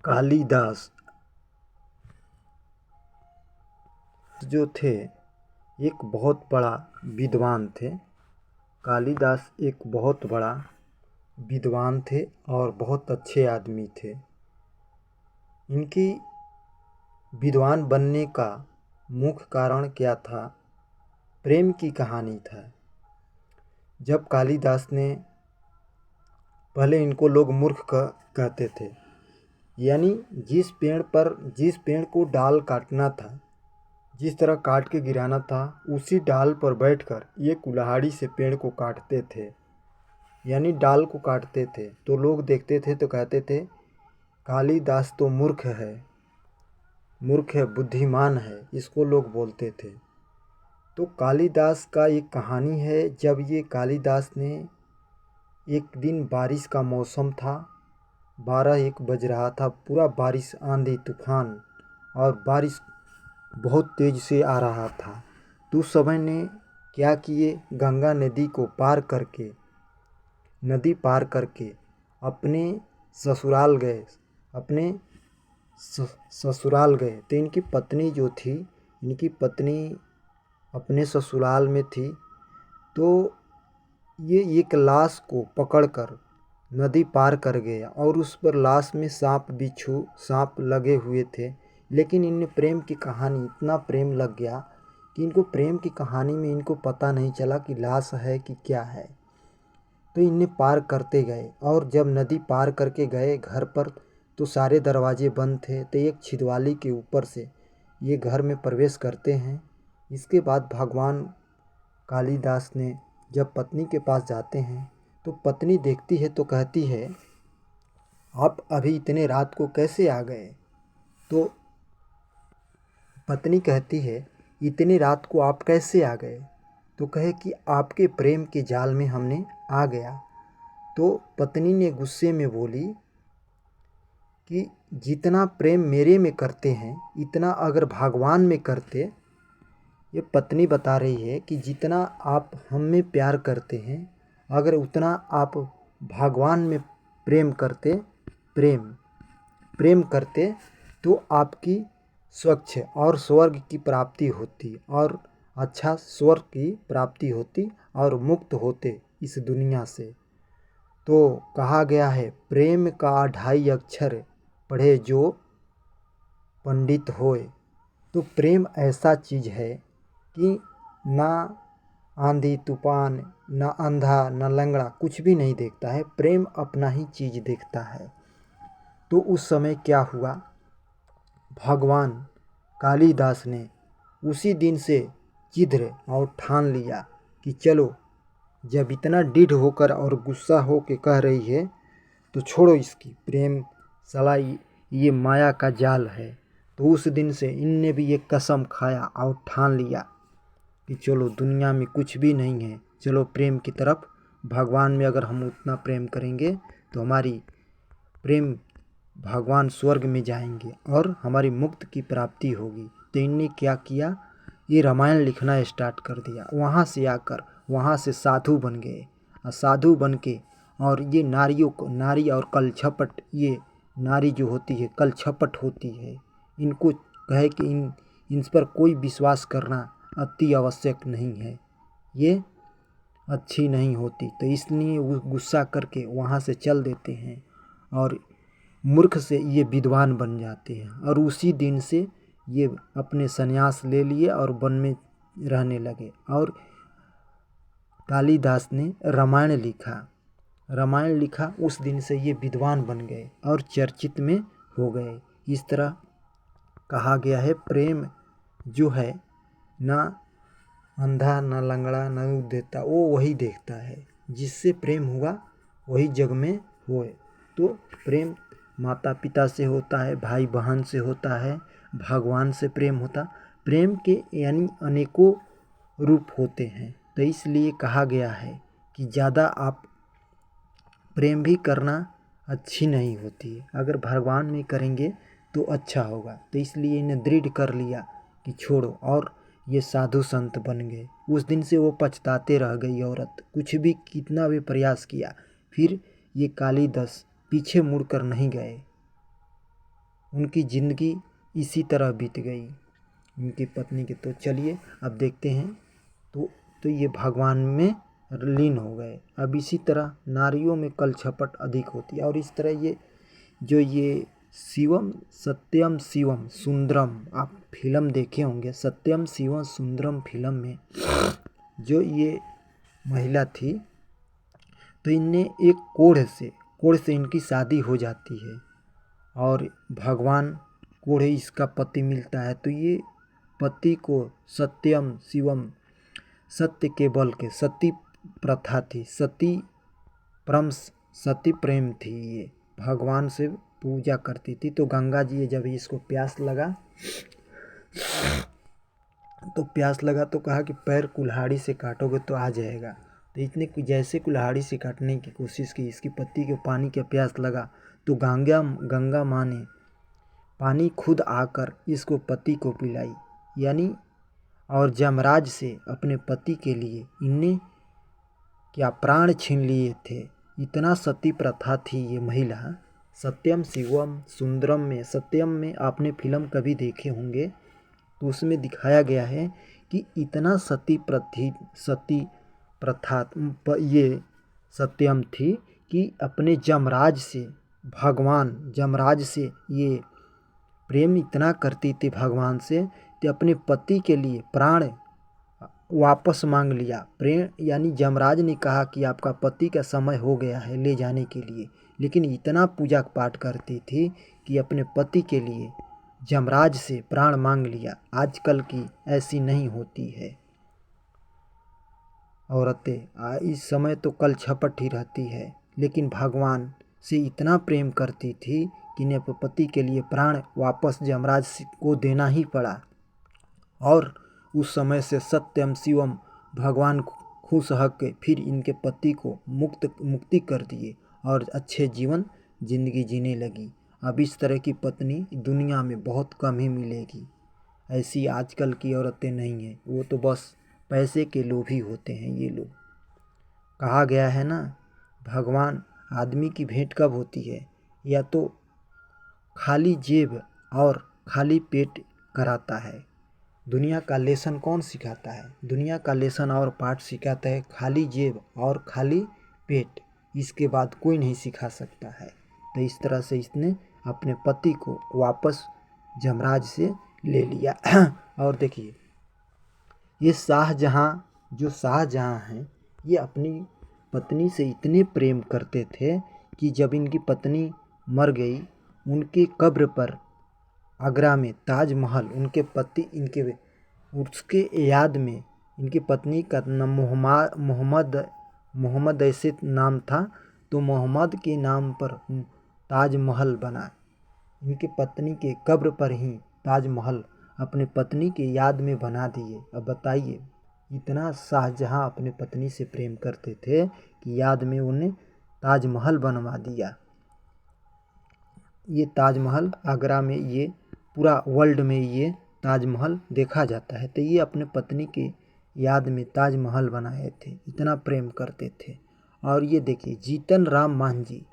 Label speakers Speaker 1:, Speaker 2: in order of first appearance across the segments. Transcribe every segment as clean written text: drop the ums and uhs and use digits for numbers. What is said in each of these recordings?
Speaker 1: कालिदास जो थे एक बहुत बड़ा विद्वान थे। कालिदास एक बहुत बड़ा विद्वान थे और बहुत अच्छे आदमी थे। इनकी विद्वान बनने का मुख्य कारण क्या था? प्रेम की कहानी था। जब कालिदास ने पहले इनको लोग मूर्ख कहते थे, यानी जिस पेड़ को डाल काटना था, जिस तरह काट के गिराना था, उसी डाल पर बैठकर ये कुल्हाड़ी से पेड़ को काटते थे, यानी डाल को काटते थे। तो लोग देखते थे तो कहते थे कालिदास तो मूर्ख है, बुद्धिमान है, इसको लोग बोलते थे। तो कालिदास का एक कहानी है। जब ये कालिदास ने एक दिन बारिश का मौसम था, 12-1 बज रहा था, पूरा बारिश, आंधी तूफान और बारिश बहुत तेज से आ रहा था। तो उस समय ने क्या किए, गंगा नदी पार करके अपने ससुराल गए। तो इनकी पत्नी अपने ससुराल में थी। तो ये एक लाश को पकड़कर नदी पार कर गया और उस पर लाश में सांप लगे हुए थे। लेकिन इनने प्रेम की कहानी, इतना प्रेम लग गया कि इनको प्रेम की कहानी में इनको पता नहीं चला कि लाश है कि क्या है। तो इन्हें पार करते गए और जब नदी पार करके गए घर पर, तो सारे दरवाजे बंद थे। तो एक छिदवाली के ऊपर से ये घर में प्रवेश करते हैं। इसके बाद भगवान कालिदास ने जब पत्नी के पास जाते हैं तो पत्नी देखती है तो कहती है, आप अभी इतने रात को कैसे आ गए? तो पत्नी कहती है, इतनी रात को आप कैसे आ गए? तो कहे कि आपके प्रेम के जाल में हमने आ गया। तो पत्नी ने गुस्से में बोली कि जितना प्रेम मेरे में करते हैं, इतना अगर भगवान में करते। ये पत्नी बता रही है कि जितना आप हम में प्यार करते हैं, अगर उतना आप भगवान में प्रेम करते तो आपकी स्वच्छ और स्वर्ग की प्राप्ति होती और अच्छा स्वर्ग की प्राप्ति होती और मुक्त होते इस दुनिया से। तो कहा गया है, प्रेम का 2.5 अक्षर पढ़े जो पंडित होए। तो प्रेम ऐसा चीज़ है कि ना आंधी तूफान, ना अंधा, ना लंगड़ा कुछ भी नहीं देखता है, प्रेम अपना ही चीज़ देखता है। तो उस समय क्या हुआ, भगवान कालिदास ने उसी दिन से जिद और ठान लिया कि चलो, जब इतना दृढ़ होकर और गुस्सा हो के कह रही है तो छोड़ो इसकी प्रेम, साला ये माया का जाल है। तो उस दिन से इनने भी एक कसम खाया और ठान लिया कि चलो, दुनिया में कुछ भी नहीं है, चलो प्रेम की तरफ, भगवान में अगर हम उतना प्रेम करेंगे तो हमारी प्रेम भगवान स्वर्ग में जाएंगे और हमारी मुक्त की प्राप्ति होगी। तो इनने क्या किया, ये रामायण लिखना स्टार्ट कर दिया। वहाँ से साधु बन गए और साधु बन के, और ये नारी और कलछपट, ये नारी जो होती है कलछपट होती है, इनको कहे कि इन पर कोई विश्वास करना अति आवश्यक नहीं है, ये अच्छी नहीं होती। तो इसलिए वो गुस्सा करके वहाँ से चल देते हैं और मूर्ख से ये विद्वान बन जाते हैं। और उसी दिन से ये अपने संन्यास ले लिए और वन में रहने लगे और कालिदास ने रामायण लिखा। उस दिन से ये विद्वान बन गए और चर्चित में हो गए। इस तरह कहा गया है, प्रेम जो है ना अंधा, ना लंगड़ा, ना देता, वो वही देखता है। जिससे प्रेम हुआ वही जग में होए। तो प्रेम माता पिता से होता है, भाई बहन से होता है, भगवान से प्रेम होता। प्रेम के यानी अनेकों रूप होते हैं। तो इसलिए कहा गया है कि ज़्यादा आप प्रेम भी करना अच्छी नहीं होती है, अगर भगवान में करेंगे तो अच्छा होगा। तो इसलिए इन्हें दृढ़ कर लिया कि छोड़ो, और ये साधु संत बन गए। उस दिन से वो पछताते रह गई औरत, कुछ भी कितना भी प्रयास किया, फिर ये कालिदास पीछे मुड़कर नहीं गए। उनकी ज़िंदगी इसी तरह बीत गई उनकी पत्नी के। तो चलिए अब देखते हैं। तो ये भगवान में लीन हो गए। अब इसी तरह नारियों में कल छपट अधिक होती है। और इस तरह ये शिवम सत्यम शिवम सुंदरम, आप फिल्म देखे होंगे सत्यम शिवम सुंदरम फिल्म में जो ये महिला थी, तो इनने एक कोढ़ से इनकी शादी हो जाती है और भगवान कोढ़े इसका पति मिलता है। तो ये पति को सत्यम शिवम, सत्य के बल के, सती प्रथा थी, सती प्रेम थी, ये भगवान से पूजा करती थी। तो गंगा जी जब इसको प्यास लगा तो कहा कि पैर कुल्हाड़ी से काटोगे तो आ जाएगा। तो इसने जैसे कुल्हाड़ी से काटने की कोशिश की, इसकी पति को पानी का प्यास लगा तो गंगा माँ ने पानी खुद आकर इसको पति को पिलाई, यानी और यमराज से अपने पति के लिए इनने क्या प्राण छीन लिए थे। इतना सती प्रथा थी ये महिला। सत्यम शिवम सुंदरम में, सत्यम में आपने फिल्म कभी देखे होंगे तो उसमें दिखाया गया है कि इतना सती प्रथा ये सत्यम थी कि अपने जमराज से ये प्रेम इतना करती थी भगवान से कि अपने पति के लिए प्राण वापस मांग लिया। प्रेम यानी जमराज ने कहा कि आपका पति का समय हो गया है ले जाने के लिए, लेकिन इतना पूजा पाठ करती थी कि अपने पति के लिए जमराज से प्राण मांग लिया। आजकल की ऐसी नहीं होती है औरतें, इस समय तो कल छपट ही रहती है, लेकिन भगवान से इतना प्रेम करती थी कि इन्हें पति के लिए प्राण वापस जमराज को देना ही पड़ा। और उस समय से सत्यम शिवम भगवान खुश हक के फिर इनके पति को मुक्ति कर दिए और अच्छे जिंदगी जीने लगी। अब इस तरह की पत्नी दुनिया में बहुत कम ही मिलेगी। ऐसी आजकल की औरतें नहीं हैं, वो तो बस पैसे के लोभी होते हैं ये लोग। कहा गया है ना, भगवान आदमी की भेंट कब होती है, या तो खाली जेब और खाली पेट कराता है। दुनिया का लेसन कौन सिखाता है? दुनिया का लेसन और पाठ सिखाता है खाली जेब और खाली पेट, इसके बाद कोई नहीं सिखा सकता है। तो इस तरह से इसने अपने पति को वापस जमराज से ले लिया। और देखिए ये शाहजहाँ हैं, ये अपनी पत्नी से इतने प्रेम करते थे कि जब इनकी पत्नी मर गई, उनके कब्र पर आगरा में ताजमहल उसके याद में इनकी पत्नी का नाम मोहम्मद ऐसे नाम था, तो मोहम्मद के नाम पर ताजमहल बना। इनकी पत्नी के कब्र पर ही ताजमहल अपने पत्नी के याद में बना दिए। अब बताइए, इतना शाहजहाँ अपने पत्नी से प्रेम करते थे कि याद में उन्हें ताजमहल बनवा दिया। ये ताजमहल आगरा में, ये पूरा वर्ल्ड में ये ताजमहल देखा जाता है। तो ये अपने पत्नी के याद में ताजमहल बनाए थे, इतना प्रेम करते थे। और ये देखिए जीतन राम मांझी,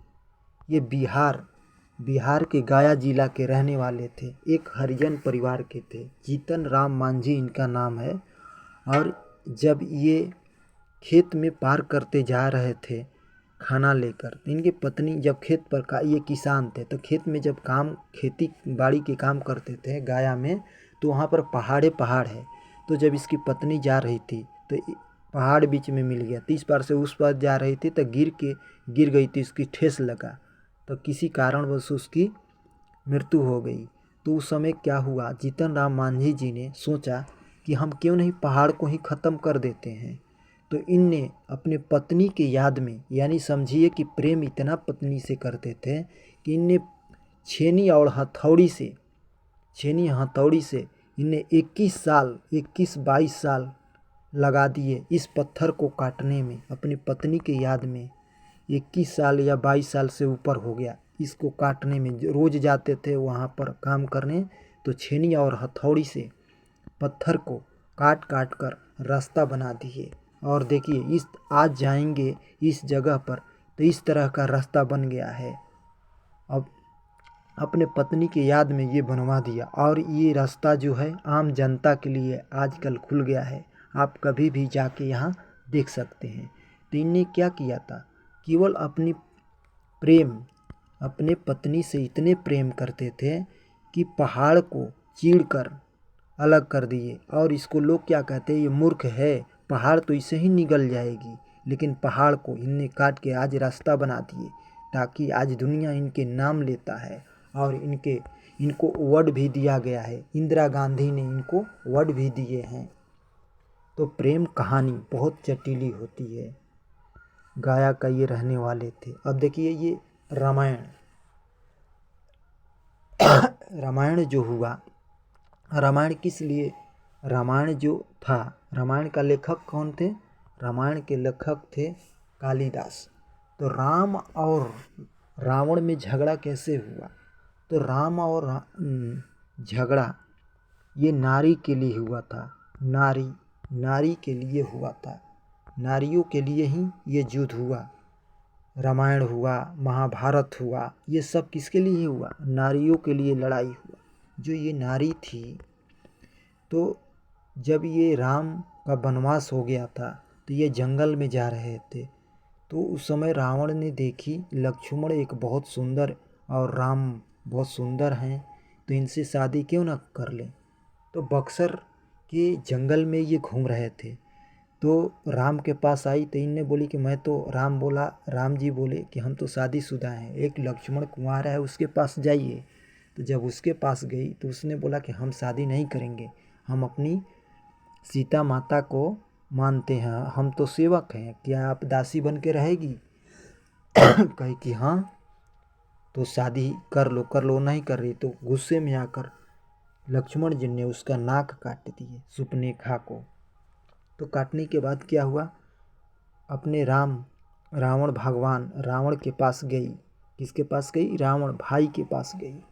Speaker 1: ये बिहार के गया जिला के रहने वाले थे, एक हरिजन परिवार के थे। जीतन राम मांझी इनका नाम है। और जब ये खेत में पार करते जा रहे थे खाना लेकर, इनकी पत्नी जब खेत पर ये किसान थे, तो खेत में जब खेती बाड़ी के काम करते थे गया में, तो वहाँ पर पहाड़ है। तो जब इसकी पत्नी जा रही थी तो पहाड़ बीच में मिल गया, तो इस पार से उस पार जा रही थी तो गिर गई थी, उसकी ठेस लगा, तो किसी कारणवश उसकी मृत्यु हो गई। तो उस समय क्या हुआ, जीतन राम मांझी जी ने सोचा कि हम क्यों नहीं पहाड़ को ही ख़त्म कर देते हैं। तो इनने अपने पत्नी के याद में, यानी समझिए कि प्रेम इतना पत्नी से करते थे कि इनने छेनी और हथौड़ी से इनने 21-22 साल लगा दिए इस पत्थर को काटने में। अपनी पत्नी के याद में 21 साल या 22 साल से ऊपर हो गया इसको काटने में। रोज़ जाते थे वहाँ पर काम करने, तो छेनी और हथौड़ी से पत्थर को काट कर रास्ता बना दिए। और देखिए आज जाएंगे इस जगह पर, तो इस तरह का रास्ता बन गया है। अब अपने पत्नी के याद में ये बनवा दिया। और ये रास्ता जो है आम जनता के लिए आजकल खुल गया है, आप कभी भी जाके यहाँ देख सकते हैं। तो इनने क्या किया था, केवल अपने पत्नी से इतने प्रेम करते थे कि पहाड़ को चीरकर अलग कर दिए। और इसको लोग क्या कहते हैं, ये मूर्ख है, पहाड़ तो इसे ही निगल जाएगी, लेकिन पहाड़ को इनने काट के आज रास्ता बना दिए, ताकि आज दुनिया इनके नाम लेता है। और इनको अवार्ड भी दिया गया है, इंदिरा गांधी ने इनको अवार्ड भी दिए हैं। तो प्रेम कहानी बहुत जटिली होती है। गाया का ये रहने वाले थे। अब देखिए ये रामायण जो हुआ, रामायण किस लिए, रामायण जो था, रामायण का लेखक कौन थे, रामायण के लेखक थे कालिदास। तो राम और रावण में झगड़ा कैसे हुआ, तो राम और झगड़ा ये नारी के लिए हुआ था, नारी के लिए हुआ था, नारियों के लिए ही ये युद्ध हुआ। रामायण हुआ, महाभारत हुआ, ये सब किसके लिए हुआ, नारियों के लिए लड़ाई हुआ। जो ये नारी थी, तो जब ये राम का वनवास हो गया था तो ये जंगल में जा रहे थे। तो उस समय रावण ने देखी लक्ष्मण एक बहुत सुंदर और राम बहुत सुंदर हैं, तो इनसे शादी क्यों ना कर लें। तो बक्सर के जंगल में ये घूम रहे थे, तो राम के पास आई। तो इनने बोली कि मैं तो, राम जी बोले कि हम तो शादीशुदा हैं, एक लक्ष्मण कुंवार है, उसके पास जाइए। तो जब उसके पास गई तो उसने बोला कि हम शादी नहीं करेंगे, हम अपनी सीता माता को मानते हैं, हम तो सेवक हैं, क्या आप दासी बन के रहेगी। कही कि हाँ, तो शादी कर लो, नहीं कर रही। तो गुस्से में आकर लक्ष्मण जी ने उसका नाक काट दिए, सुपनेखा को। तो काटने के बाद क्या हुआ, अपने रावण भगवान रावण के पास गई। किसके पास गई, रावण भाई के पास गई।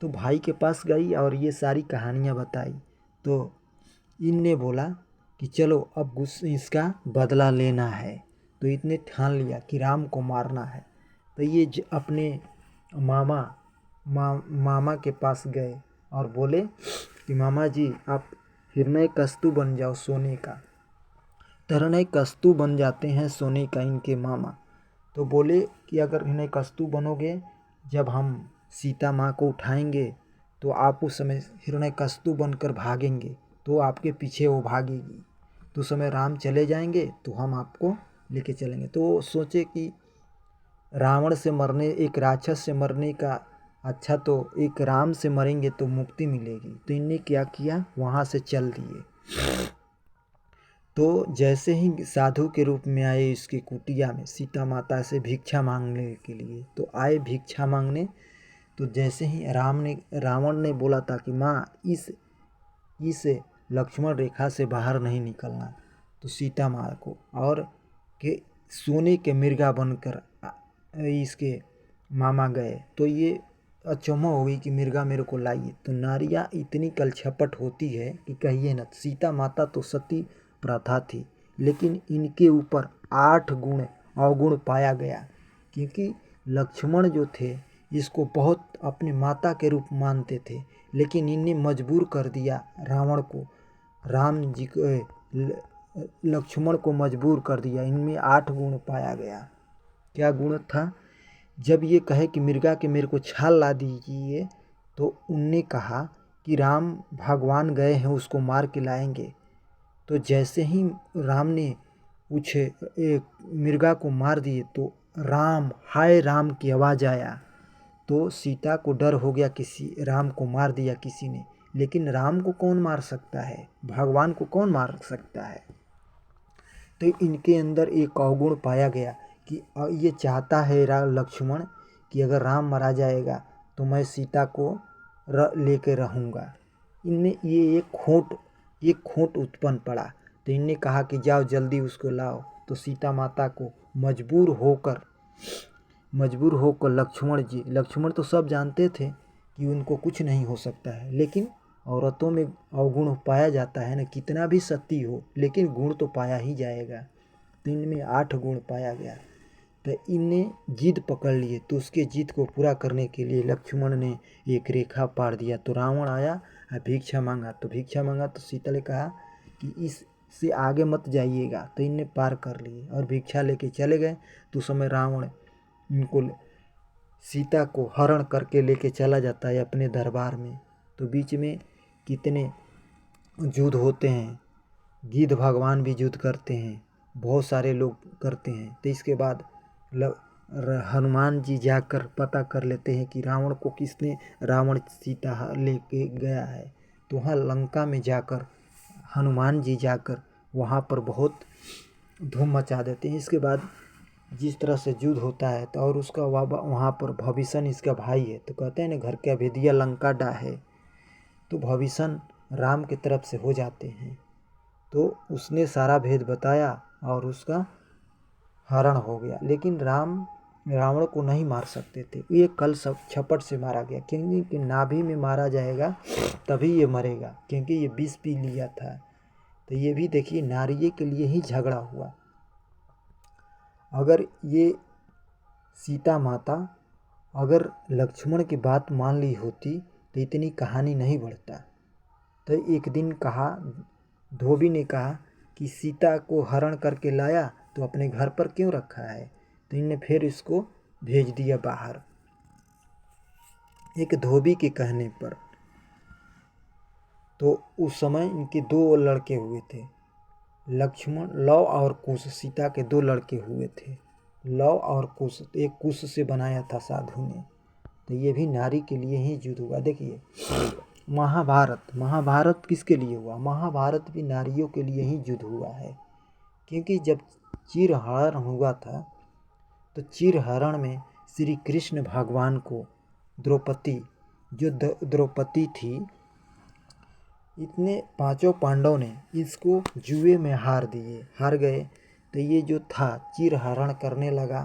Speaker 1: तो भाई के पास गई और ये सारी कहानियाँ बताई। तो इनने बोला कि चलो अब गुस्से इसका बदला लेना है। तो इतने ठान लिया कि राम को मारना है। तो ये अपने मामा के पास गए और बोले कि मामा जी आप हिरण्यकश्यप बन जाओ सोने का। हिरण्यकश्यप बन जाते हैं सोने का इनके मामा। तो बोले कि अगर हिरण्यकश्यप बनोगे, जब हम सीता माँ को उठाएंगे तो आप उस समय हिरण्यकश्यप बनकर भागेंगे, तो आपके पीछे वो भागेगी। तो उस समय राम चले जाएंगे तो हम आपको लेके चलेंगे। तो सोचे कि रावण से मरने, एक राक्षस से मरने का अच्छा तो एक राम से मरेंगे तो मुक्ति मिलेगी। तो इनने क्या किया, वहाँ से चल दिए। तो जैसे ही साधु के रूप में आए इसकी कुटिया में सीता माता से भिक्षा मांगने के लिए, तो आए भिक्षा मांगने। तो जैसे ही रावण ने बोला था कि माँ इस लक्ष्मण रेखा से बाहर नहीं निकलना, तो सीता माँ को और के सोने के मिर्गा बनकर इसके मामा गए। तो ये अचंभव हो गई कि मिर्गा मेरे को लाइए। तो नारियाँ इतनी कलछपट होती है कि कहिए न। सीता माता तो सती प्रथा थी, लेकिन इनके ऊपर 8 गुण अवगुण पाया गया, क्योंकि लक्ष्मण जो थे इसको बहुत अपने माता के रूप मानते थे, लेकिन इनने मजबूर कर दिया रावण को, राम जी को, लक्ष्मण को मजबूर कर दिया। इनमें 8 गुण पाया गया। क्या गुण था, जब ये कहे कि मिर्गा के मेरे को छाल ला दीजिए, तो उनने कहा कि राम भगवान गए हैं, उसको मार के लाएंगे। तो जैसे ही राम ने मिर्गा को मार दिए, तो हाय राम की आवाज़ आया। तो सीता को डर हो गया, किसी राम को मार दिया किसी ने। लेकिन राम को कौन मार सकता है, भगवान को कौन मार सकता है। तो इनके अंदर एक अवगुण पाया गया कि ये चाहता है लक्ष्मण कि अगर राम मारा जाएगा तो मैं सीता को लेके रहूँगा। इनमें ये एक खोट उत्पन्न पड़ा। तो इनने कहा कि जाओ जल्दी उसको लाओ। तो सीता माता को मजबूर होकर लक्ष्मण तो सब जानते थे कि उनको कुछ नहीं हो सकता है, लेकिन औरतों में अवगुण पाया जाता है ना, कितना भी सती हो लेकिन गुण तो पाया ही जाएगा। तो इनमें 8 गुण पाया गया। तो इनने जिद पकड़ लिए। तो उसके जिद को पूरा करने के लिए लक्ष्मण ने एक रेखा पार दिया। तो रावण आया और भिक्षा मांगा। तो सीता ने कहा कि इससे आगे मत जाइएगा। तो इनने पार कर लिए और भिक्षा लेके चले गए। तो उस समय रावण इनको सीता को हरण करके लेके चला जाता है अपने दरबार में। तो बीच में कितने युद्ध होते हैं, गिद्ध भगवान भी युद्ध करते हैं, बहुत सारे लोग करते हैं। तो इसके बाद हनुमान जी जाकर पता कर लेते हैं कि रावण को किसने रावण सीता लेके गया है। तो वहाँ लंका में जाकर हनुमान जी जाकर वहाँ पर बहुत धूम मचा देते हैं। इसके बाद जिस तरह से युद्ध होता है तो और उसका वहाँ पर भविष्य इसका भाई है। तो कहते हैं ना, घर के भेदिया लंका डा है। तो भविष्य राम की तरफ से हो जाते हैं। तो उसने सारा भेद बताया और उसका हरण हो गया। लेकिन रावण को नहीं मार सकते थे। ये कल सब छपट से मारा गया, क्योंकि नाभि में मारा जाएगा तभी ये मरेगा, क्योंकि ये विष पी लिया था। तो ये भी देखिए, नारिये के लिए ही झगड़ा हुआ। अगर ये सीता माता अगर लक्ष्मण की बात मान ली होती तो इतनी कहानी नहीं बढ़ता। तो एक दिन कहा, धोबी ने कहा कि सीता को हरण करके लाया तो अपने घर पर क्यों रखा है। तो इनने फिर इसको भेज दिया बाहर, एक धोबी के कहने पर। तो उस समय इनके 2 लड़के हुए थे, लक्ष्मण, लव और कुश। सीता के 2 लड़के हुए थे, लव और कुश। एक कुश से बनाया था साधु ने। तो ये भी नारी के लिए ही युद्ध हुआ। देखिए, महाभारत किसके लिए हुआ? महाभारत भी नारियों के लिए ही युद्ध हुआ है। क्योंकि जब चीरहरण हुआ था तो चीरहरण में श्री कृष्ण भगवान को द्रौपदी, जो द्रौपदी थी, इतने 5 पांडव ने इसको जुए में हार गए। तो ये जो था चीरहरण करने लगा।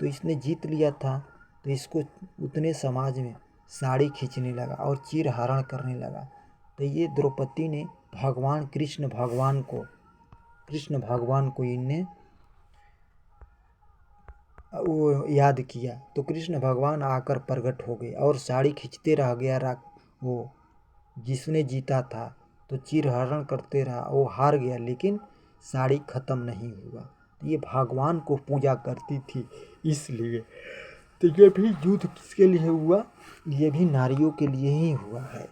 Speaker 1: तो इसने जीत लिया था। तो इसको उतने समाज में साड़ी खींचने लगा और चीरहरण करने लगा। तो ये द्रौपदी ने भगवान कृष्ण भगवान को इनने वो याद किया। तो कृष्ण भगवान आकर प्रकट हो गए और साड़ी खींचते रह गया। वो जिसने जीता था तो चीरहरण करते रहा, वो हार गया, लेकिन साड़ी खत्म नहीं हुआ। तो ये भगवान को पूजा करती थी, इसलिए। तो ये भी युद्ध किसके लिए हुआ? ये भी नारियों के लिए ही हुआ है।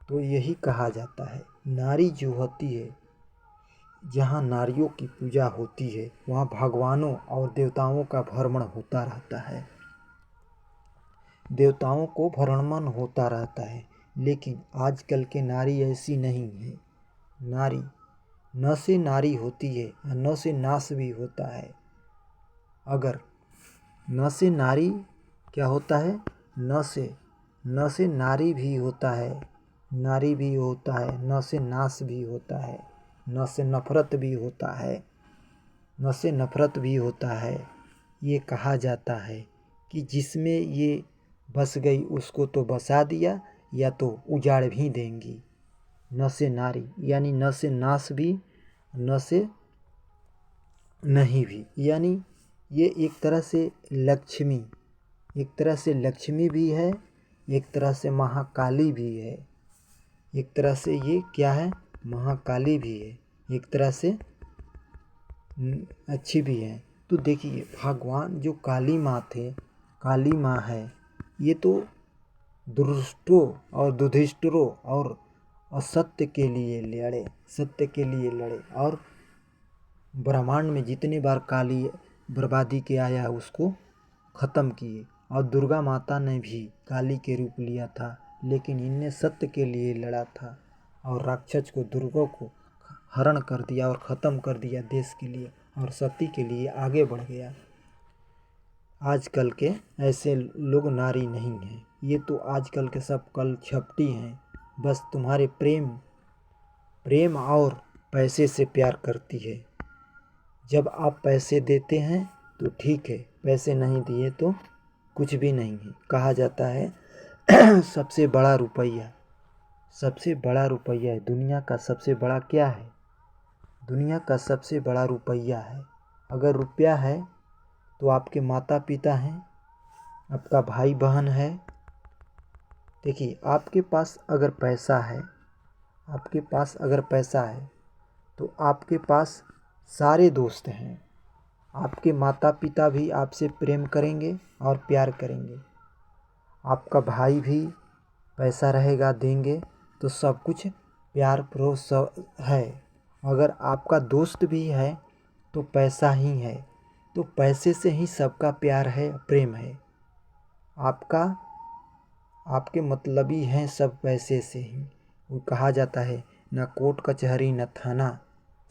Speaker 1: तो यही कहा जाता है, नारी जो होती है, जहाँ नारियों की पूजा होती है वहाँ भगवानों और देवताओं का भ्रमण होता रहता है, देवताओं को भ्रमण होता रहता है। लेकिन आजकल के नारी ऐसी नहीं है। नारी न से नारी होती है और न से नाश भी होता है। अगर न से नारी क्या होता है? न से नारी भी होता है, नारी भी होता है, न से नाश भी होता है, न से नफरत भी होता है, न से नफरत भी होता है। ये कहा जाता है कि जिसमें ये बस गई उसको तो बसा दिया, या तो उजाड़ भी देंगी। न से नारी यानी न से नाश भी, न से नहीं भी, यानी ये एक तरह से लक्ष्मी भी है, एक तरह से महाकाली भी है। एक तरह से ये क्या है? महाकाली भी है, एक तरह से अच्छी भी है। तो देखिए, भगवान जो काली माँ है, ये तो दुष्टों और दुधिष्टरों और असत्य के लिए लड़े और ब्रह्मांड में जितने बार काली बर्बादी के आया है उसको ख़त्म किए। और दुर्गा माता ने भी काली के रूप लिया था, लेकिन इनने सत्य के लिए लड़ा था और राक्षस को, दुर्गा को हरण कर दिया और ख़त्म कर दिया देश के लिए, और सती के लिए आगे बढ़ गया। आजकल के ऐसे लोग नारी नहीं हैं। ये तो आजकल के सब कल छपटी हैं, बस तुम्हारे प्रेम और पैसे से प्यार करती है। जब आप पैसे देते हैं तो ठीक है, पैसे नहीं दिए तो कुछ भी नहीं है। कहा जाता है सबसे बड़ा रुपया है दुनिया का। सबसे बड़ा क्या है? दुनिया का सबसे बड़ा रुपया है। अगर रुपया है तो आपके माता पिता हैं, आपका भाई बहन है। देखिए, आपके पास अगर पैसा है, आपके पास अगर पैसा है तो आपके पास सारे दोस्त हैं। आपके माता पिता भी आपसे प्रेम करेंगे और प्यार करेंगे। आपका भाई भी पैसा रहेगा देंगे तो सब कुछ प्यार परोस है। अगर आपका दोस्त भी है तो पैसा ही है, तो पैसे से ही सबका प्यार है, प्रेम है। आपका आपके मतलबी हैं सब पैसे से ही। वो कहा जाता है न कोर्ट कचहरी न थाना,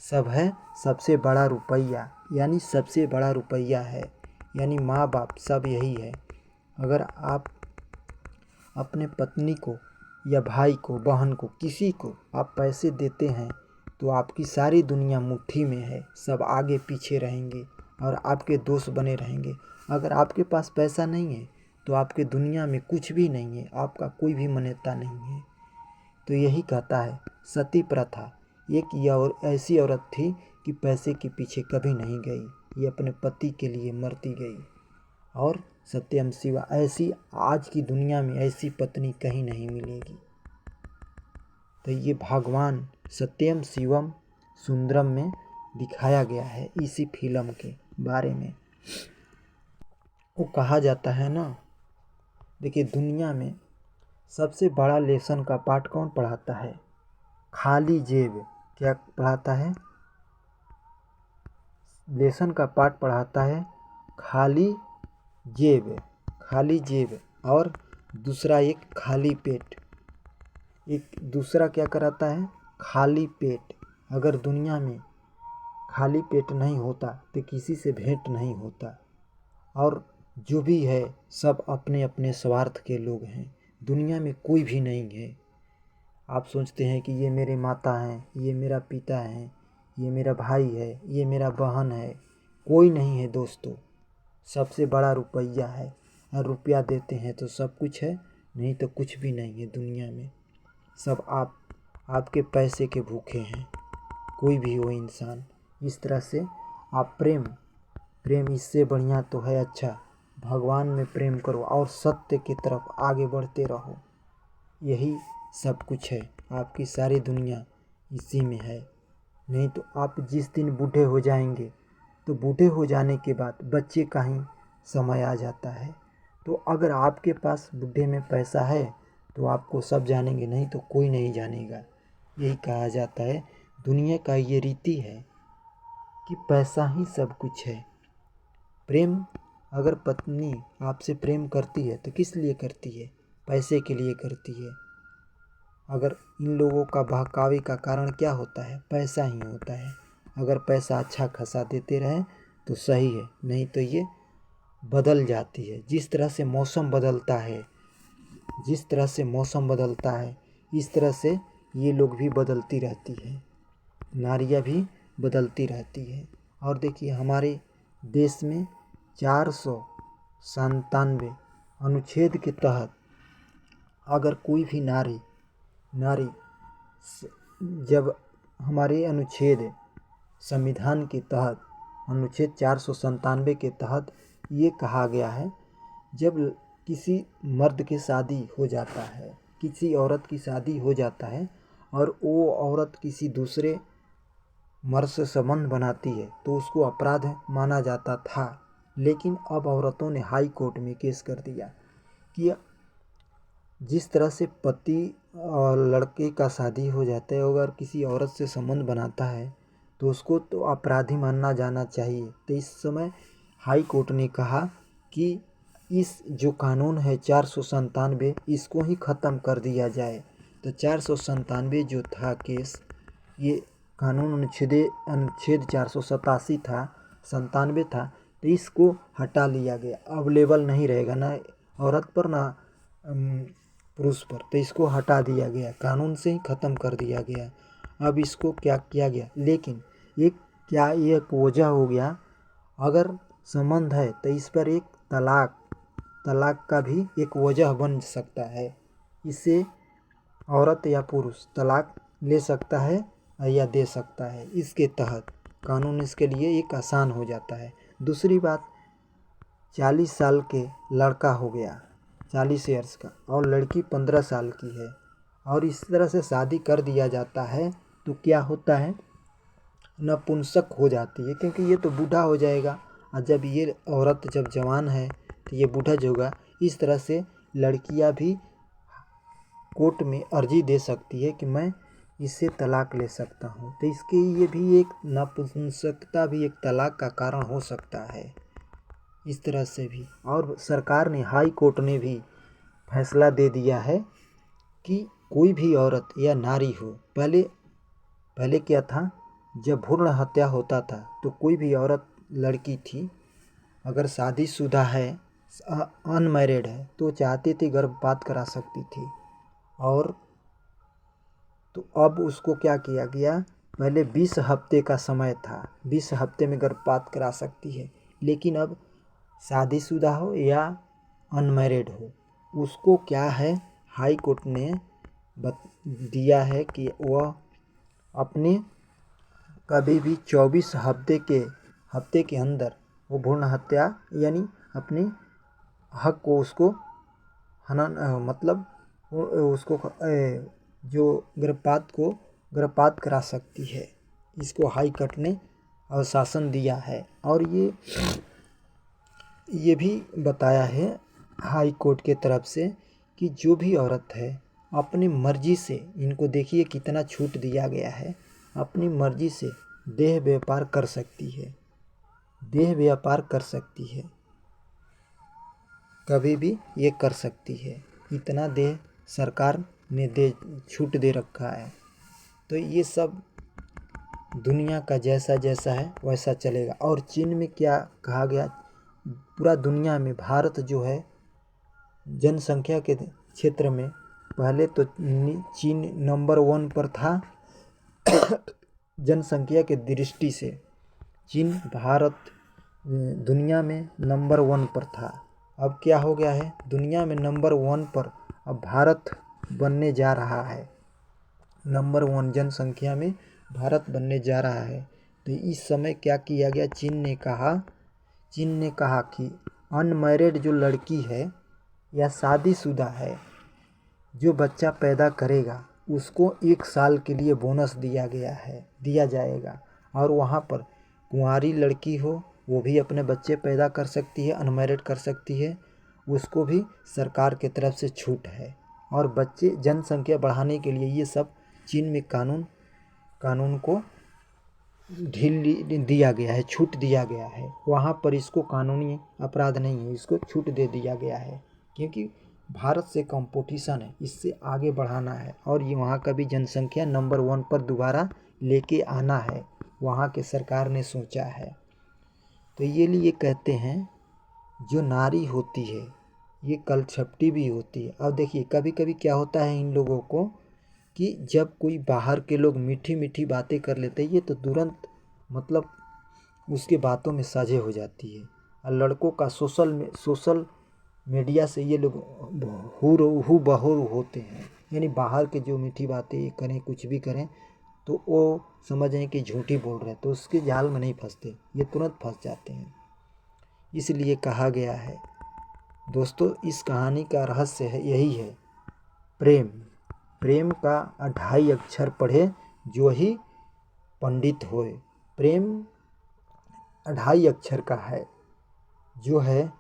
Speaker 1: सब है सबसे बड़ा रुपया। यानी सबसे बड़ा रुपया है, यानी माँ बाप सब यही है। अगर आप अपने पत्नी को या भाई को, बहन को, किसी को आप पैसे देते हैं तो आपकी सारी दुनिया मुट्ठी में है। सब आगे पीछे रहेंगे और आपके दोस्त बने रहेंगे। अगर आपके पास पैसा नहीं है तो आपके दुनिया में कुछ भी नहीं है, आपका कोई भी मान्यता नहीं है। तो यही कहता है सती प्रथा। एक ऐसी औरत थी कि पैसे के पीछे कभी नहीं गई, ये अपने पति के लिए मरती गई। और सत्यम शिवा, ऐसी आज की दुनिया में ऐसी पत्नी कहीं नहीं मिलेगी। तो ये भगवान सत्यम शिवम सुंदरम में दिखाया गया है इसी फिल्म के बारे में। वो कहा जाता है ना, देखिए दुनिया में सबसे बड़ा लेसन का पाठ कौन पढ़ाता है? खाली जेब। क्या पढ़ाता है? लेसन का पाठ पढ़ाता है खाली जेब। खाली जेब। और दूसरा एक खाली पेट। एक दूसरा क्या कराता है? खाली पेट। अगर दुनिया में खाली पेट नहीं होता तो किसी से भेंट नहीं होता। और जो भी है सब अपने अपने स्वार्थ के लोग हैं। दुनिया में कोई भी नहीं है। आप सोचते हैं कि ये मेरे माता हैं, ये मेरा पिता है, ये मेरा भाई है, ये मेरा बहन है। कोई नहीं है दोस्तों। सबसे बड़ा रुपया है, और रुपया देते हैं तो सब कुछ है, नहीं तो कुछ भी नहीं है दुनिया में। सब आपके पैसे के भूखे हैं, कोई भी हो इंसान। इस तरह से आप प्रेम इससे बढ़िया तो है अच्छा। भगवान में प्रेम करो और सत्य की तरफ आगे बढ़ते रहो। यही सब कुछ है, आपकी सारी दुनिया इसी में है। नहीं तो आप जिस दिन बूढ़े हो जाएंगे तो बूढ़े हो जाने के बाद बच्चे का ही समय आ जाता है। तो अगर आपके पास बूढ़े में पैसा है तो आपको सब जानेंगे, नहीं तो कोई नहीं जानेगा। यही कहा जाता है, दुनिया का ये रीति है कि पैसा ही सब कुछ है। प्रेम, अगर पत्नी आपसे प्रेम करती है तो किस लिए करती है? पैसे के लिए करती है। अगर इन लोगों का बहकावे का कारण क्या होता है? पैसा ही होता है। अगर पैसा अच्छा खासा देते रहें तो सही है, नहीं तो ये बदल जाती है। जिस तरह से मौसम बदलता है, जिस तरह से मौसम बदलता है, इस तरह से ये लोग भी बदलती रहती है, नारियाँ भी बदलती रहती है। और देखिए हमारे देश में 497 अनुच्छेद के तहत अगर कोई भी नारी जब हमारे अनुच्छेद संविधान के तहत अनुच्छेद 497 के तहत ये कहा गया है, जब किसी मर्द की शादी हो जाता है, किसी औरत की शादी हो जाता है और वो औरत किसी दूसरे मर्द से संबंध बनाती है तो उसको अपराध माना जाता था। लेकिन अब औरतों ने हाई कोर्ट में केस कर दिया कि जिस तरह से पति और लड़के का शादी हो जाता है, अगर किसी औरत से संबंध बनाता है तो उसको तो अपराधी माना जाना चाहिए। तो इस समय हाई कोर्ट ने कहा कि इस जो कानून है 497, इसको ही ख़त्म कर दिया जाए। तो 497 जो था केस, ये कानून अनुच्छेद 487 था, 97 था, तो इसको हटा लिया गया। अवेलेबल नहीं रहेगा ना औरत पर ना पुरुष पर, तो इसको हटा दिया गया, कानून से ही ख़त्म कर दिया गया। अब इसको क्या किया गया, लेकिन एक वजह हो गया, अगर संबंध है तो इस पर एक तलाक का भी एक वजह बन सकता है। इससे औरत या पुरुष तलाक ले सकता है या दे सकता है। इसके तहत कानून इसके लिए एक आसान हो जाता है। दूसरी बात, 40 साल के लड़का हो गया, 40 ईयर्स का, और लड़की 15 साल की है, और इस तरह से शादी कर दिया जाता है, तो क्या होता है, नपुंसक हो जाती है, क्योंकि ये तो बूढ़ा हो जाएगा। और जब ये औरत जब जवान है तो ये बूढ़ा जो होगा। इस तरह से लड़कियां भी कोर्ट में अर्जी दे सकती है कि मैं इससे तलाक ले सकता हूँ। तो इसके ये भी एक नपुंसकता भी एक तलाक का कारण हो सकता है, इस तरह से भी। और सरकार ने, हाई कोर्ट ने भी फैसला दे दिया है कि कोई भी औरत या नारी हो, पहले क्या था, जब भ्रूण हत्या होता था तो कोई भी औरत, लड़की थी, अगर शादीशुदा है, अनमैरिड है, तो चाहती थी गर्भपात करा सकती थी। और तो अब उसको क्या किया गया, पहले 20 हफ्ते का समय था, 20 हफ्ते में गर्भपात करा सकती है, लेकिन अब शादीशुदा हो या अनमैरिड हो, उसको क्या है, हाई कोर्ट ने दिया है कि वह अपने कभी भी 24 हफ्ते के अंदर वो भ्रूण हत्या यानी अपने हक को उसको मतलब उसको जो गर्भपात करा सकती है। इसको हाई कोर्ट ने अनुशासन दिया है। और ये भी बताया है हाई कोर्ट के तरफ से कि जो भी औरत है अपनी मर्जी से, इनको देखिए कितना छूट दिया गया है, अपनी मर्जी से देह व्यापार कर सकती है, देह व्यापार कर सकती है, कभी भी ये कर सकती है। इतना देह सरकार ने छूट दे रखा है। तो ये सब दुनिया का जैसा जैसा है वैसा चलेगा। और चीन में क्या कहा गया, पूरा दुनिया में भारत जो है जनसंख्या के क्षेत्र में पहले तो चीन नंबर 1 पर था। जनसंख्या के दृष्टि से भारत दुनिया में नंबर 1 पर था। अब क्या हो गया है, दुनिया में नंबर 1 पर अब भारत बनने जा रहा है, नंबर 1 जनसंख्या में भारत बनने जा रहा है। तो इस समय क्या किया गया, चीन ने कहा कि अनमैरिड जो लड़की है या शादीशुदा है, जो बच्चा पैदा करेगा उसको 1 साल के लिए बोनस दिया जाएगा। और वहाँ पर कुंवारी लड़की हो, वो भी अपने बच्चे पैदा कर सकती है, अनमैरिड कर सकती है, उसको भी सरकार की तरफ से छूट है। और बच्चे जनसंख्या बढ़ाने के लिए ये सब चीन में कानून को ढील दिया गया है, छूट दिया गया है। वहाँ पर इसको कानूनी अपराध नहीं है, इसको छूट दे दिया गया है, क्योंकि भारत से कंपटीशन है, इससे आगे बढ़ाना है। और ये वहाँ का भी जनसंख्या नंबर 1 पर दोबारा लेके आना है, वहाँ के सरकार ने सोचा है। तो ये लिए कहते हैं जो नारी होती है ये कलछपटी भी होती है। अब देखिए कभी कभी क्या होता है इन लोगों को कि जब कोई बाहर के लोग मीठी मीठी बातें कर लेते हैं, ये तो तुरंत मतलब उसके बातों में साझे हो जाती है। और लड़कों का सोशल मीडिया से ये लोग हू बहू होते हैं, यानी बाहर के जो मीठी बातें करें, कुछ भी करें, तो वो समझें कि झूठी बोल रहे हैं, तो उसके जाल में नहीं फंसते, ये तुरंत फंस जाते हैं। इसलिए कहा गया है दोस्तों, इस कहानी का रहस्य है यही है, प्रेम का 2.5 अक्षर पढ़े जो ही पंडित होए। प्रेम 2.5 अक्षर का है, जो है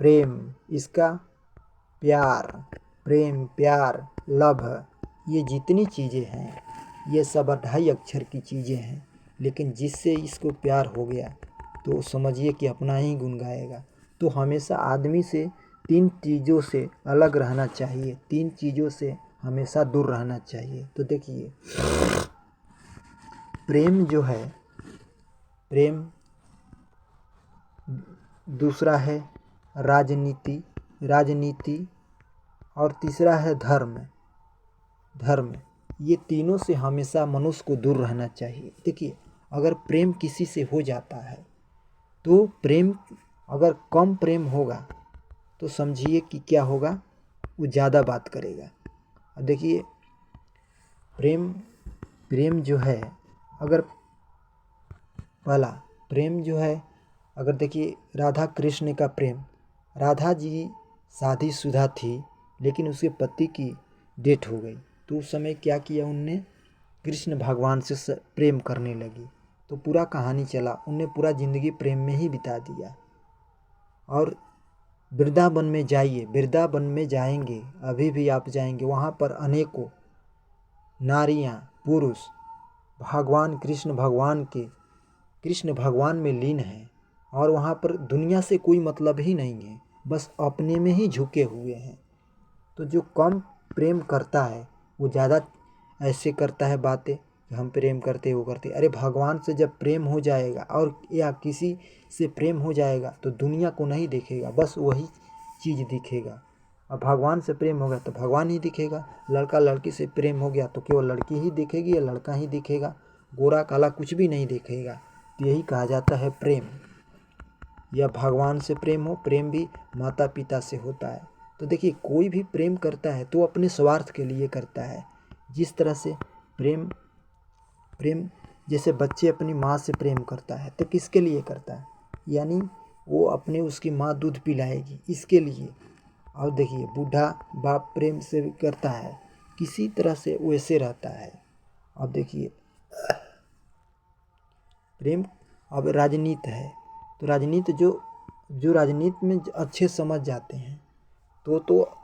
Speaker 1: प्रेम, इसका प्रेम, प्यार, लव, ये जितनी चीज़ें हैं ये सब 2.5 अक्षर की चीज़ें हैं। लेकिन जिससे इसको प्यार हो गया तो समझिए कि अपना ही गुण गाएगा। तो हमेशा आदमी से 3 चीज़ों से अलग रहना चाहिए, 3 चीज़ों से हमेशा दूर रहना चाहिए। तो देखिए प्रेम जो है, प्रेम, दूसरा है राजनीति, और तीसरा है धर्म। ये तीनों से हमेशा मनुष्य को दूर रहना चाहिए। देखिए अगर प्रेम किसी से हो जाता है तो अगर कम प्रेम होगा तो समझिए कि क्या होगा, वो ज़्यादा बात करेगा। देखिए प्रेम जो है, अगर पहला प्रेम जो है, अगर देखिए राधा कृष्ण का प्रेम, राधा जी शादीशुदा थी, लेकिन उसके पति की डेथ हो गई। तो उस समय क्या किया उनने, कृष्ण भगवान से प्रेम करने लगी। तो पूरा कहानी चला, उनने पूरा ज़िंदगी प्रेम में ही बिता दिया। और वृंदावन में जाइए, वृंदावन में जाएंगे, अभी भी आप जाएंगे, वहाँ पर अनेकों नारियाँ पुरुष भगवान कृष्ण भगवान में लीन हैं। और वहाँ पर दुनिया से कोई मतलब ही नहीं है, बस अपने में ही झुके हुए हैं। तो जो कम प्रेम करता है वो ज़्यादा ऐसे करता है बातें कि हम प्रेम करते वो करते। अरे भगवान से जब प्रेम हो जाएगा और या किसी से प्रेम हो जाएगा तो दुनिया को नहीं दिखेगा, बस वही चीज़ दिखेगा। और भगवान से प्रेम हो गया तो भगवान ही दिखेगा। लड़का लड़की से प्रेम हो गया तो केवल लड़की ही दिखेगी या लड़का ही दिखेगा, गोरा काला कुछ भी नहीं दिखेगा। तो यही कहा जाता है प्रेम। या भगवान से प्रेम हो, प्रेम भी माता पिता से होता है। तो देखिए, कोई भी प्रेम करता है तो अपने स्वार्थ के लिए करता है। जिस तरह से प्रेम जैसे बच्चे अपनी माँ से प्रेम करता है तो किसके लिए करता है, यानी वो अपने उसकी माँ दूध पिलाएगी इसके लिए। और देखिए, बूढ़ा बाप प्रेम से करता है, किसी तरह से वैसे रहता है। अब देखिए प्रेम, अब राजनीति है तो राजनीति जो राजनीति में अच्छे समझ जाते हैं तो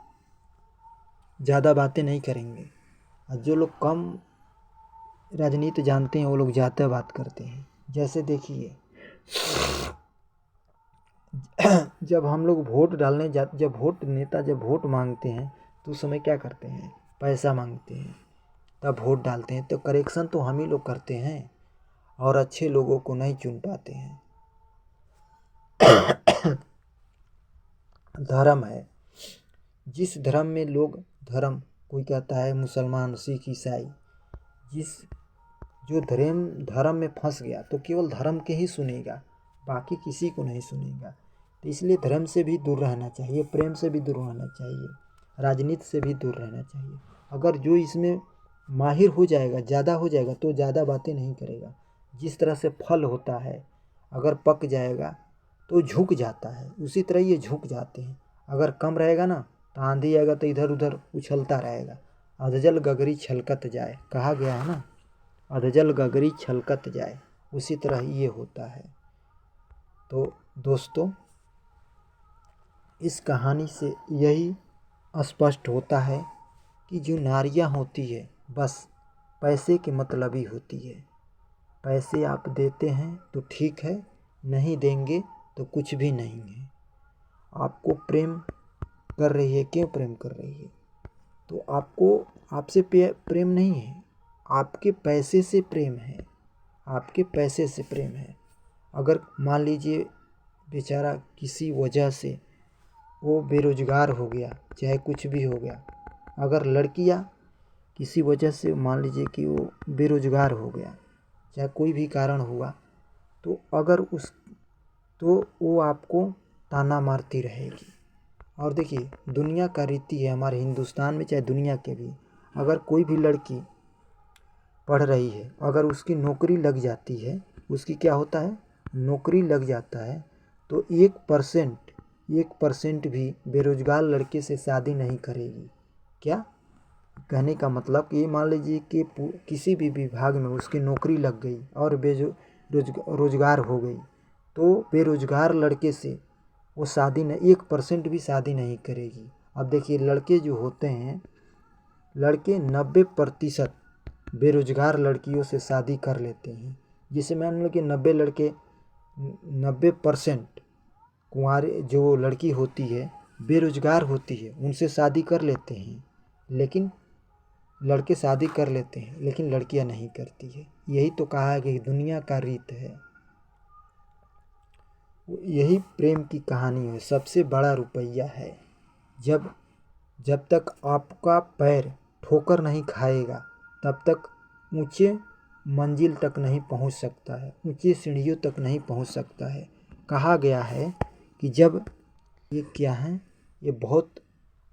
Speaker 1: ज़्यादा बातें नहीं करेंगे। और जो लोग कम राजनीति जानते हैं वो लोग ज़्यादा बात करते हैं। जैसे देखिए जब हम लोग वोट डालने जाते, जब वोट मांगते हैं तो उस समय क्या करते हैं, पैसा मांगते हैं, तब वोट डालते हैं। तो करेक्शन तो हम ही लोग करते हैं और अच्छे लोगों को नहीं चुन पाते हैं। धर्म है, जिस धर्म में लोग कोई कहता है मुसलमान, सिख, ईसाई, जो धर्म में फंस गया तो केवल धर्म के ही सुनेगा, बाकी किसी को नहीं सुनेगा। तो इसलिए धर्म से भी दूर रहना चाहिए, प्रेम से भी दूर रहना चाहिए, राजनीति से भी दूर रहना चाहिए। अगर जो इसमें माहिर हो जाएगा, ज़्यादा हो जाएगा तो ज़्यादा बातें नहीं करेगा। जिस तरह से फल होता है, अगर पक जाएगा तो झुक जाता है, उसी तरह ये झुक जाते हैं। अगर कम रहेगा ना तो आंधी आएगा तो इधर उधर उछलता रहेगा। अधजल गगरी छलकत जाए, कहा गया है ना, अधजल गगरी छलकत जाए, उसी तरह ये होता है। तो दोस्तों, इस कहानी से यही स्पष्ट होता है कि जो नारियाँ होती है बस पैसे के मतलबी होती है। पैसे आप देते हैं तो ठीक है, नहीं देंगे तो कुछ भी नहीं है। आपको प्रेम कर रही है, क्यों प्रेम कर रही है, तो आपसे प्रेम नहीं है, आपके पैसे से प्रेम है, आपके पैसे से प्रेम है। अगर मान लीजिए बेचारा किसी वजह से वो बेरोजगार हो गया, चाहे कुछ भी हो गया, अगर लड़कियां किसी वजह से मान लीजिए कि वो बेरोजगार हो गया, चाहे कोई भी कारण हुआ, तो तो वो आपको ताना मारती रहेगी। और देखिए, दुनिया का रीति है, हमारे हिंदुस्तान में चाहे दुनिया के भी, अगर कोई भी लड़की पढ़ रही है, अगर उसकी नौकरी लग जाती है, उसकी क्या होता है, नौकरी लग जाता है, तो 1% भी बेरोजगार लड़के से शादी नहीं करेगी। क्या कहने का मतलब कि मान लीजिए कि किसी भी विभाग में उसकी नौकरी लग गई और रोजगार हो गई, तो बेरोजगार लड़के से वो 1% भी शादी नहीं करेगी। अब देखिए, लड़के जो होते हैं, लड़के 90% बेरोजगार लड़कियों से शादी कर लेते हैं। जिसे मान लो कि 90% कुंवारे जो लड़की होती है, बेरोजगार होती है, उनसे शादी कर लेते हैं। लेकिन लड़के शादी कर लेते हैं लेकिन लड़कियां नहीं करती है। यही तो कहा है कि दुनिया का रीत है। यही प्रेम की कहानी है, सबसे बड़ा रुपया है। जब तक आपका पैर ठोकर नहीं खाएगा तब तक ऊंचे मंजिल तक नहीं पहुंच सकता है, ऊंची सीढ़ियों तक नहीं पहुंच सकता है। कहा गया है कि जब ये क्या है, ये बहुत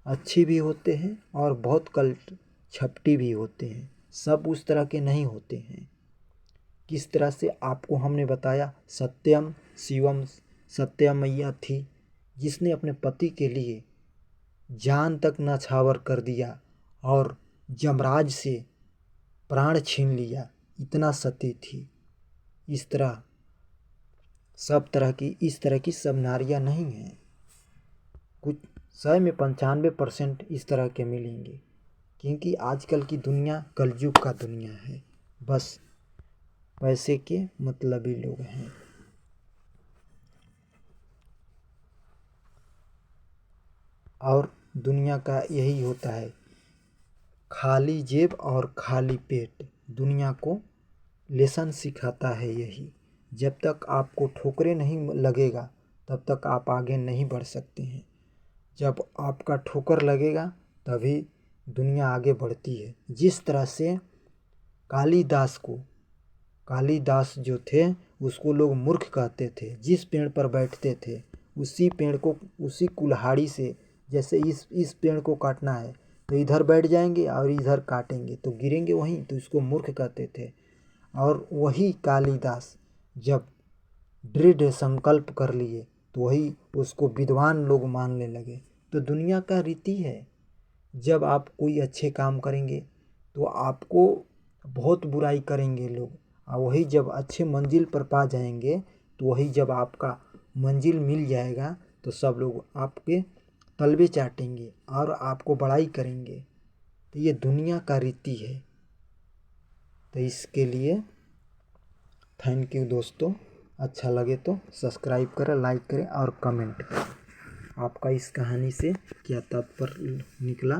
Speaker 1: अच्छी भी होते हैं और बहुत छपटी भी होते हैं, सब उस तरह के नहीं होते हैं। किस तरह से आपको हमने बताया, सत्यम शिवम, सत्या मैया थी, जिसने अपने पति के लिए जान तक न्यौछावर कर दिया और यमराज से प्राण छीन लिया, इतना सती थी। इस तरह इस तरह की सब नारियां नहीं हैं। कुछ 100 में 95% इस तरह के मिलेंगे, क्योंकि आजकल की दुनिया कलयुग का दुनिया है। बस पैसे के मतलबी लोग हैं। और दुनिया का यही होता है, खाली जेब और खाली पेट दुनिया को लेसन सिखाता है यही। जब तक आपको ठोकरें नहीं लगेगा तब तक आप आगे नहीं बढ़ सकते हैं। जब आपका ठोकर लगेगा तभी दुनिया आगे बढ़ती है। जिस तरह से कालिदास जो थे उसको लोग मूर्ख कहते थे। जिस पेड़ पर बैठते थे उसी पेड़ को, उसी कुल्हाड़ी से, जैसे इस पेड़ को काटना है तो इधर बैठ जाएंगे और इधर काटेंगे तो गिरेंगे वहीं, तो इसको मूर्ख कहते थे। और वही कालिदास जब दृढ़ संकल्प कर लिए तो वही उसको विद्वान लोग मानने लगे। तो दुनिया का रीति है, जब आप कोई अच्छे काम करेंगे तो आपको बहुत बुराई करेंगे लोग, और वही जब अच्छे मंजिल पर पा जाएंगे तो वही जब आपका मंजिल मिल जाएगा तो सब लोग आपके तलवे चाटेंगे और आपको बड़ाई करेंगे। तो ये दुनिया का रीति है। तो इसके लिए थैंक यू दोस्तों। अच्छा लगे तो सब्सक्राइब करें, लाइक करें और कमेंट करें। आपका इस कहानी से क्या तात्पर्य निकला